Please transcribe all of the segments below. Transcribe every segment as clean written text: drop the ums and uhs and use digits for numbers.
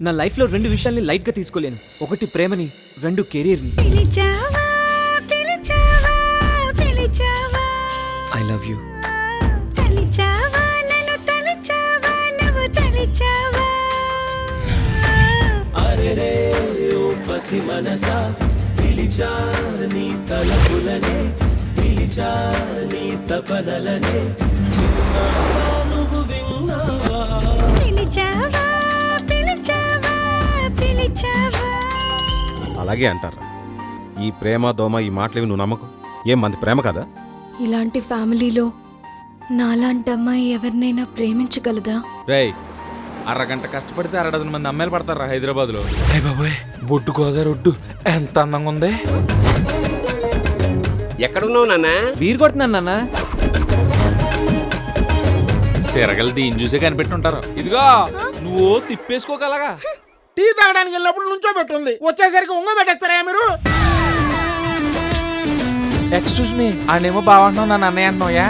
నా లైఫ్లో 2 విషయాల్ని లైట్గా తీసుకోలేను. ఒకటి ప్రేమని, 2 కెరీర్ని. I love you. అరెరే ఓ పసి మనసా పిలిచా నీ తలపులనే, పిలిచా నీ తపనలనే, నువ్వు విన్నావా? అలాగే అంటారా? ఈ ప్రేమ దోమ ఈ మాటలేవి నువ్వు నమ్మకం. ఏం మంది ప్రేమ కదా? ఇలాంటి ఫ్యామిలీలో నాలాంటి అమ్మాయి ఎవరినైనా ప్రేమించగలదా? రేయ్, అరగంట కష్టపడితే 6 మంది అమ్మాయిలు పడతారా హైదరాబాద్ లో? అయ్య బాబోయ్, బొడ్డు గోదావరి ఒడ్డు ఎంత అందంగా ఉంది. ఎక్కడున్నావు నాన్న? వీరు కొడుతున్నాను నాన్న. తిరగలి దీని చూసే కనిపెట్టుంటారు. ఇదిగో నువ్వు తిప్పేసుకోగలగా. టీ తాగడానికి వెళ్ళినప్పుడు నుంచో పెట్టుంది, వచ్చేసరికి ఉంగ పెట్టేస్తారా మీరు? ఎక్స్క్యూజ్ మీ, ఆడేమో బాగుంటున్నావు, నన్ను అన్నయ్య అంటున్నాయా?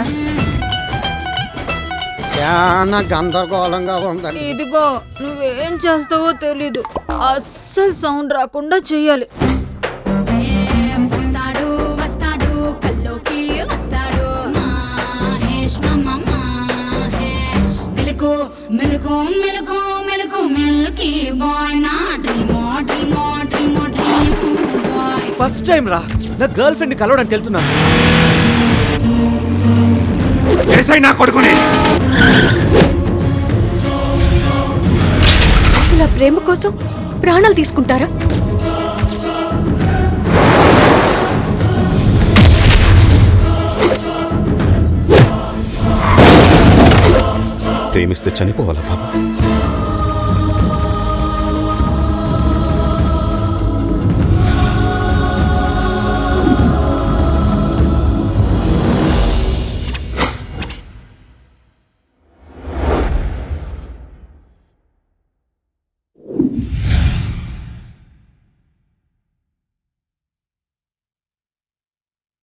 చాలా గందరగోళంగా ఉందండి. ఇదిగో నువ్వేం చేస్తావో తెలీదు, అస్సలు సౌండ్ రాకుండా చెయ్యాలి. ఫస్ట్ టైం రా నా గర్ల్ ఫ్రెండ్ కలవడానికి వెళ్తున్నాను. నా కొడుకుని ఇలా ప్రేమ కోసం ప్రాణాలు తీసుకుంటారా? ప్రేమిస్తే చనిపోవాలా బాబు?